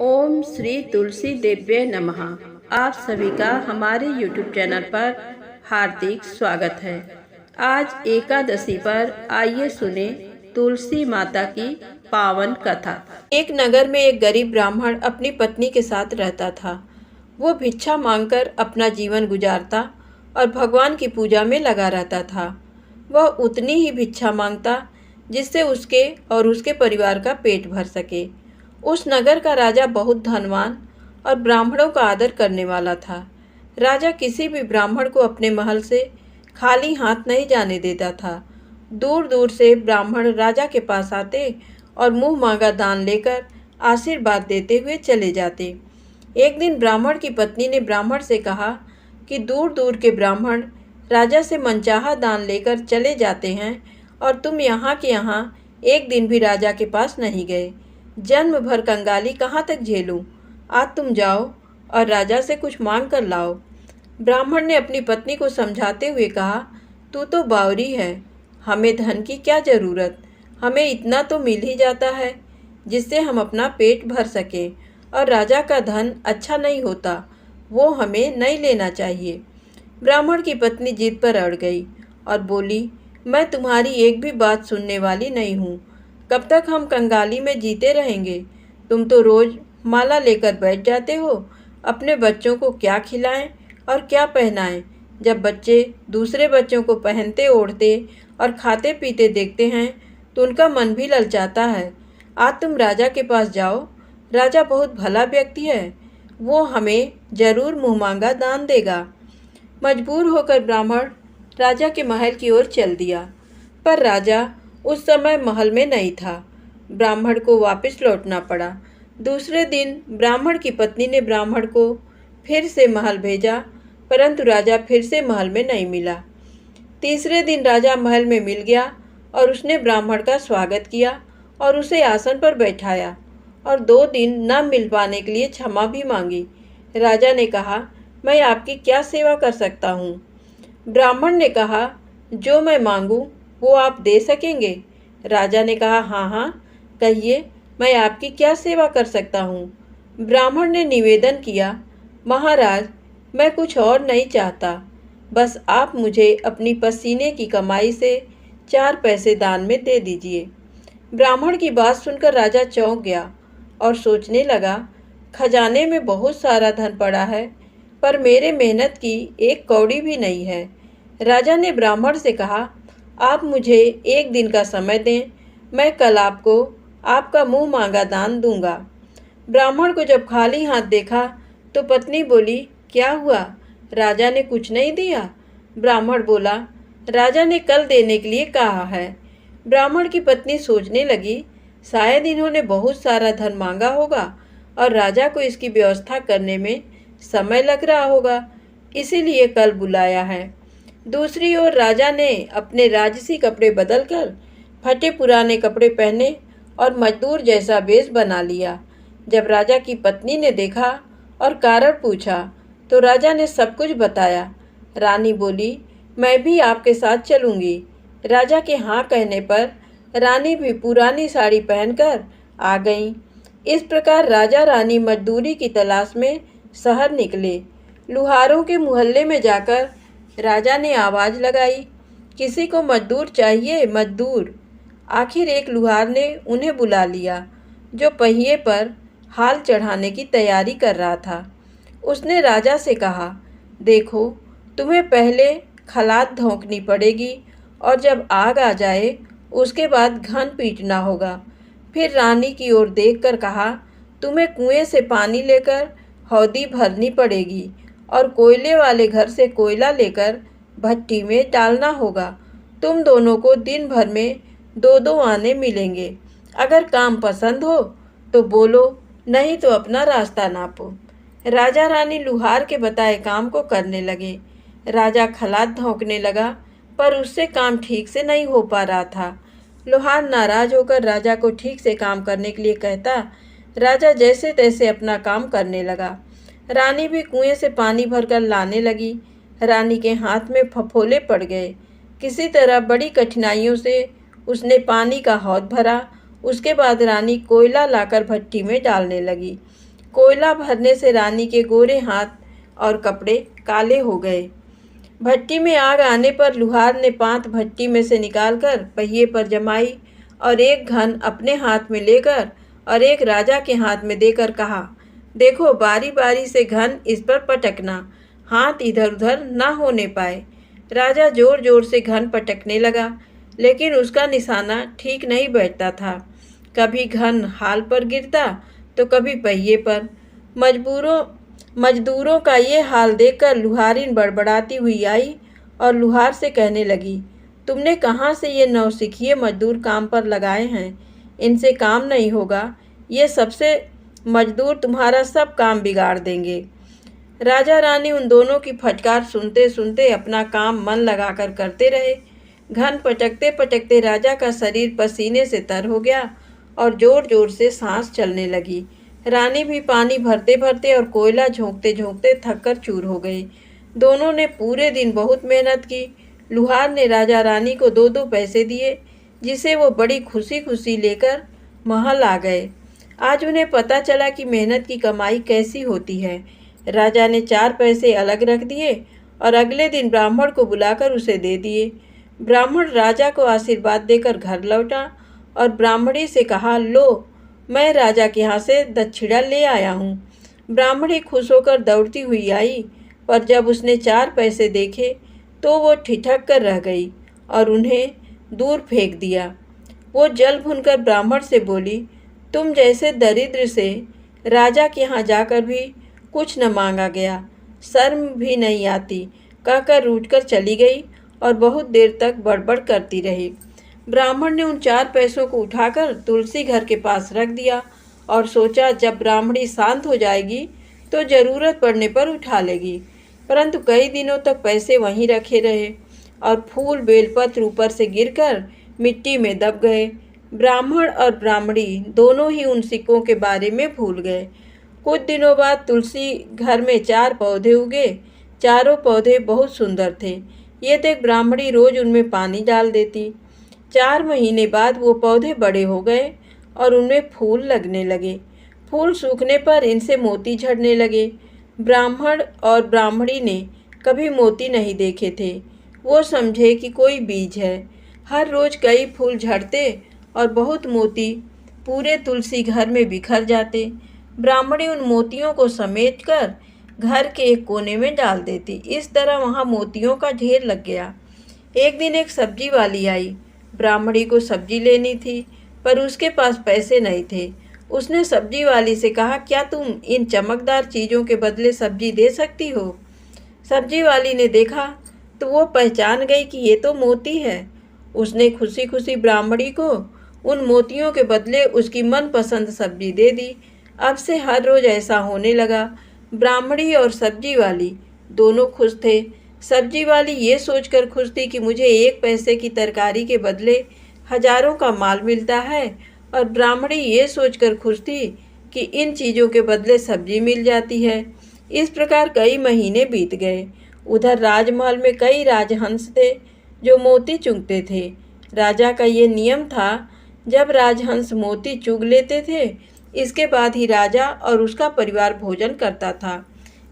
ओम श्री तुलसी देव्य नमः। आप सभी का हमारे YouTube चैनल पर हार्दिक स्वागत है। आज एकादशी पर आइए सुने तुलसी माता की पावन कथा। एक नगर में एक गरीब ब्राह्मण अपनी पत्नी के साथ रहता था। वो भिक्षा मांगकर अपना जीवन गुजारता और भगवान की पूजा में लगा रहता था। वह उतनी ही भिक्षा मांगता जिससे उसके और उसके परिवार का पेट भर सके। उस नगर का राजा बहुत धनवान और ब्राह्मणों का आदर करने वाला था। राजा किसी भी ब्राह्मण को अपने महल से खाली हाथ नहीं जाने देता था। दूर दूर से ब्राह्मण राजा के पास आते और मुंह मांगा दान लेकर आशीर्वाद देते हुए चले जाते। एक दिन ब्राह्मण की पत्नी ने ब्राह्मण से कहा कि दूर दूर के ब्राह्मण राजा से मनचाहा दान लेकर चले जाते हैं और तुम यहाँ के यहाँ एक दिन भी राजा के पास नहीं गए। जन्म भर कंगाली कहाँ तक झेलूं? आज तुम जाओ और राजा से कुछ मांग कर लाओ। ब्राह्मण ने अपनी पत्नी को समझाते हुए कहा, तू तो बावरी है, हमें धन की क्या ज़रूरत, हमें इतना तो मिल ही जाता है जिससे हम अपना पेट भर सकें, और राजा का धन अच्छा नहीं होता, वो हमें नहीं लेना चाहिए। ब्राह्मण की पत्नी जिद पर अड़ गई और बोली, मैं तुम्हारी एक भी बात सुनने वाली नहीं हूँ। कब तक हम कंगाली में जीते रहेंगे? तुम तो रोज़ माला लेकर बैठ जाते हो। अपने बच्चों को क्या खिलाएं और क्या पहनाएं? जब बच्चे दूसरे बच्चों को पहनते ओढ़ते और खाते पीते देखते हैं तो उनका मन भी ललचाता है। आज तुम राजा के पास जाओ, राजा बहुत भला व्यक्ति है, वो हमें ज़रूर मुँह मांगा दान देगा। मजबूर होकर ब्राह्मण राजा के महल की ओर चल दिया, पर राजा उस समय महल में नहीं था। ब्राह्मण को वापस लौटना पड़ा। दूसरे दिन ब्राह्मण की पत्नी ने ब्राह्मण को फिर से महल भेजा, परंतु राजा फिर से महल में नहीं मिला। तीसरे दिन राजा महल में मिल गया और उसने ब्राह्मण का स्वागत किया और उसे आसन पर बैठाया और 2 दिन न मिल पाने के लिए क्षमा भी मांगी। राजा ने कहा, मैं आपकी क्या सेवा कर सकता हूँ? ब्राह्मण ने कहा, जो मैं मांगूँ वो आप दे सकेंगे? राजा ने कहा, हाँ हाँ, कहिए, मैं आपकी क्या सेवा कर सकता हूँ? ब्राह्मण ने निवेदन किया, महाराज, मैं कुछ और नहीं चाहता, बस आप मुझे अपनी पसीने की कमाई से 4 पैसे दान में दे दीजिए। ब्राह्मण की बात सुनकर राजा चौंक गया और सोचने लगा, खजाने में बहुत सारा धन पड़ा है, पर मेरे मेहनत की 1 कौड़ी भी नहीं है। राजा ने ब्राह्मण से कहा, आप मुझे 1 दिन का समय दें, मैं कल आपको आपका मुंह मांगा दान दूंगा। ब्राह्मण को जब खाली हाथ देखा तो पत्नी बोली, क्या हुआ, राजा ने कुछ नहीं दिया? ब्राह्मण बोला, राजा ने कल देने के लिए कहा है। ब्राह्मण की पत्नी सोचने लगी, शायद इन्होंने बहुत सारा धन मांगा होगा और राजा को इसकी व्यवस्था करने में समय लग रहा होगा, इसीलिए कल बुलाया है। दूसरी ओर राजा ने अपने राजसी कपड़े बदलकर फटे पुराने कपड़े पहने और मजदूर जैसा वेश बना लिया। जब राजा की पत्नी ने देखा और कारण पूछा तो राजा ने सब कुछ बताया। रानी बोली, मैं भी आपके साथ चलूँगी। राजा के हाँ कहने पर रानी भी पुरानी साड़ी पहनकर आ गईं। इस प्रकार राजा रानी मजदूरी की तलाश में शहर निकले। लुहारों के मोहल्ले में जाकर राजा ने आवाज़ लगाई, किसी को मजदूर चाहिए, मजदूर। आखिर एक लुहार ने उन्हें बुला लिया जो पहिए पर हाल चढ़ाने की तैयारी कर रहा था। उसने राजा से कहा, देखो, तुम्हें पहले खलात धोंकनी पड़ेगी और जब आग आ जाए उसके बाद घन पीटना होगा। फिर रानी की ओर देखकर कहा, तुम्हें कुएं से पानी लेकर हौदी भरनी पड़ेगी और कोयले वाले घर से कोयला लेकर भट्टी में डालना होगा। तुम दोनों को दिन भर में 2-2 आने मिलेंगे। अगर काम पसंद हो तो बोलो, नहीं तो अपना रास्ता नापो। राजा रानी लुहार के बताए काम को करने लगे। राजा खलात धोंकने लगा, पर उससे काम ठीक से नहीं हो पा रहा था। लुहार नाराज होकर राजा को ठीक से काम करने के लिए कहता। राजा जैसे तैसे अपना काम करने लगा। रानी भी कुएं से पानी भरकर लाने लगी। रानी के हाथ में फफोले पड़ गए। किसी तरह बड़ी कठिनाइयों से उसने पानी का हौद भरा। उसके बाद रानी कोयला लाकर भट्टी में डालने लगी। कोयला भरने से रानी के गोरे हाथ और कपड़े काले हो गए। भट्टी में आग आने पर लुहार ने पांत भट्टी में से निकालकर पहिए पर जमाई और एक घन अपने हाथ में लेकर और एक राजा के हाथ में देकर कहा, देखो बारी बारी से घन इस पर पटकना, हाथ इधर उधर ना होने पाए। राजा जोर जोर से घन पटकने लगा, लेकिन उसका निशाना ठीक नहीं बैठता था। कभी घन हाल पर गिरता तो कभी पहिए पर। मजदूरों का ये हाल देखकर लुहारिन बड़बड़ाती हुई आई और लुहार से कहने लगी, तुमने कहाँ से ये नौसिखिए मजदूर काम पर लगाए हैं? इनसे काम नहीं होगा, ये सबसे मजदूर तुम्हारा सब काम बिगाड़ देंगे। राजा रानी उन दोनों की फटकार सुनते सुनते अपना काम मन लगाकर करते रहे। घन पटकते पटकते राजा का शरीर पसीने से तर हो गया और जोर जोर से सांस चलने लगी। रानी भी पानी भरते भरते और कोयला झोंकते झोंकते थककर चूर हो गई। दोनों ने पूरे दिन बहुत मेहनत की। लुहार ने राजा रानी को 2-2 पैसे दिए, जिसे वो बड़ी खुशी खुशी लेकर महल आ गए। आज उन्हें पता चला कि मेहनत की कमाई कैसी होती है। राजा ने 4 पैसे अलग रख दिए और अगले दिन ब्राह्मण को बुलाकर उसे दे दिए। ब्राह्मण राजा को आशीर्वाद देकर घर लौटा और ब्राह्मणी से कहा, लो मैं राजा के यहाँ से दक्षिणा ले आया हूँ। ब्राह्मणी खुश होकर दौड़ती हुई आई, पर जब उसने 4 पैसे देखे तो वो ठिठक कर रह गई और उन्हें दूर फेंक दिया। वो जल भुनकर ब्राह्मण से बोली, तुम जैसे दरिद्र से राजा के यहाँ जाकर भी कुछ न मांगा गया, शर्म भी नहीं आती, कहकर रूठकर चली गई और बहुत देर तक बड़बड़ करती रही। ब्राह्मण ने उन 4 पैसों को उठाकर तुलसी घर के पास रख दिया और सोचा जब ब्राह्मणी शांत हो जाएगी तो ज़रूरत पड़ने पर उठा लेगी। परंतु कई दिनों तक पैसे वहीं रखे रहे और फूल बेलपत्र ऊपर से गिरकर मिट्टी में दब गए। ब्राह्मण और ब्राह्मणी दोनों ही उन सिक्कों के बारे में भूल गए। कुछ दिनों बाद तुलसी घर में 4 पौधे उगे। चारों पौधे बहुत सुंदर थे। ये देख ब्राह्मणी रोज उनमें पानी डाल देती। 4 महीने बाद वो पौधे बड़े हो गए और उनमें फूल लगने लगे। फूल सूखने पर इनसे मोती झड़ने लगे। ब्राह्मण और ब्राह्मणी ने कभी मोती नहीं देखे थे। वो समझे कि कोई बीज है। हर रोज कई फूल झड़ते और बहुत मोती पूरे तुलसी घर में बिखर जाते। ब्राह्मणी उन मोतियों को समेटकर घर के एक कोने में डाल देती। इस तरह वहाँ मोतियों का ढेर लग गया। एक दिन एक सब्जी वाली आई। ब्राह्मणी को सब्जी लेनी थी, पर उसके पास पैसे नहीं थे। उसने सब्जी वाली से कहा, क्या तुम इन चमकदार चीज़ों के बदले सब्जी दे सकती हो? सब्जी वाली ने देखा तो वो पहचान गई कि ये तो मोती है। उसने खुशी खुशी ब्राह्मणी को उन मोतियों के बदले उसकी मनपसंद सब्जी दे दी। अब से हर रोज़ ऐसा होने लगा। ब्राह्मणी और सब्जी वाली दोनों खुश थे। सब्जी वाली ये सोचकर खुश थी कि मुझे 1 पैसे की तरकारी के बदले हजारों का माल मिलता है, और ब्राह्मणी ये सोचकर खुश थी कि इन चीज़ों के बदले सब्जी मिल जाती है। इस प्रकार कई महीने बीत गए। उधर राजमहल में कई राजहंस थे जो मोती चुगते थे। राजा का ये नियम था, जब राजहंस मोती चुग लेते थे इसके बाद ही राजा और उसका परिवार भोजन करता था।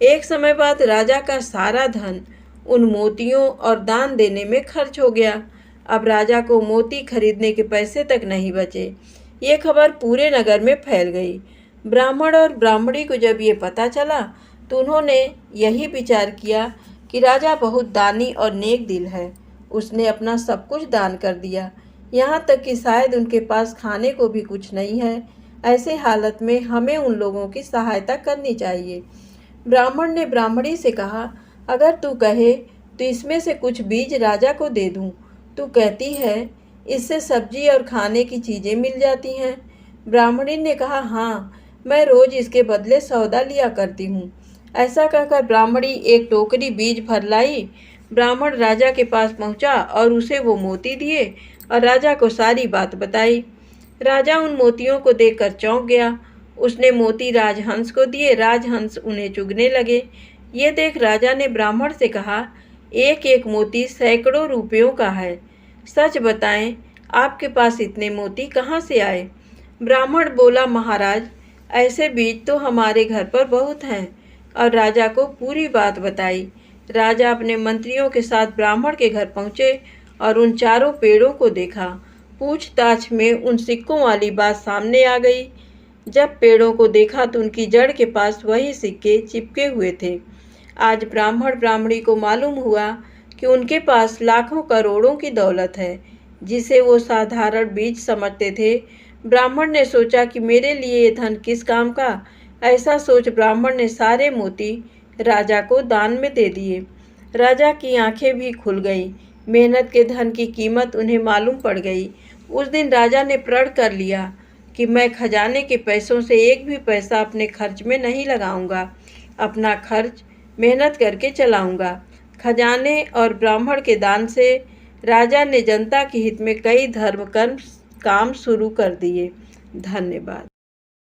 एक समय बाद राजा का सारा धन उन मोतियों और दान देने में खर्च हो गया। अब राजा को मोती खरीदने के पैसे तक नहीं बचे। ये खबर पूरे नगर में फैल गई। ब्राह्मण और ब्राह्मणी को जब ये पता चला तो उन्होंने यही विचार किया कि राजा बहुत दानी और नेक दिल है। उसने अपना सब कुछ दान कर दिया, यहाँ तक कि शायद उनके पास खाने को भी कुछ नहीं है। ऐसे हालत में हमें उन लोगों की सहायता करनी चाहिए। ब्राह्मण ने ब्राह्मणी से कहा, अगर तू कहे तो इसमें से कुछ बीज राजा को दे दूं। तू कहती है इससे सब्जी और खाने की चीज़ें मिल जाती हैं। ब्राह्मणी ने कहा, हाँ, मैं रोज़ इसके बदले सौदा लिया करती हूँ। ऐसा कहकर ब्राह्मणी एक टोकरी बीज भर लाई। ब्राह्मण राजा के पास पहुँचा और उसे वो मोती दिए और राजा को सारी बात बताई। राजा उन मोतियों को देखकर चौंक गया। उसने मोती राजहंस को दिए। राजहंस उन्हें चुगने लगे। ये देख राजा ने ब्राह्मण से कहा, एक एक मोती सैकड़ों रुपयों का है। सच बताएं, आपके पास इतने मोती कहाँ से आए? ब्राह्मण बोला, महाराज, ऐसे बीज तो हमारे घर पर बहुत हैं। और राजा को पूरी बात बताई। राजा अपने मंत्रियों के साथ ब्राह्मण के घर पहुंचे और उन चारों पेड़ों को देखा। पूछताछ में उन सिक्कों वाली बात सामने आ गई। जब पेड़ों को देखा तो उनकी जड़ के पास वही सिक्के चिपके हुए थे। आज ब्राह्मण ब्राह्मणी को मालूम हुआ कि उनके पास लाखों करोड़ों की दौलत है, जिसे वो साधारण बीज समझते थे। ब्राह्मण ने सोचा कि मेरे लिए ये धन किस काम का। ऐसा सोच ब्राह्मण ने सारे मोती राजा को दान में दे दिए। राजा की आंखें भी खुल गईं। मेहनत के धन की कीमत उन्हें मालूम पड़ गई। उस दिन राजा ने प्रण कर लिया कि मैं खजाने के पैसों से एक भी पैसा अपने खर्च में नहीं लगाऊंगा। अपना खर्च मेहनत करके चलाऊंगा। खजाने और ब्राह्मण के दान से राजा ने जनता के हित में कई धर्म कर्म काम शुरू कर दिए। धन्यवाद।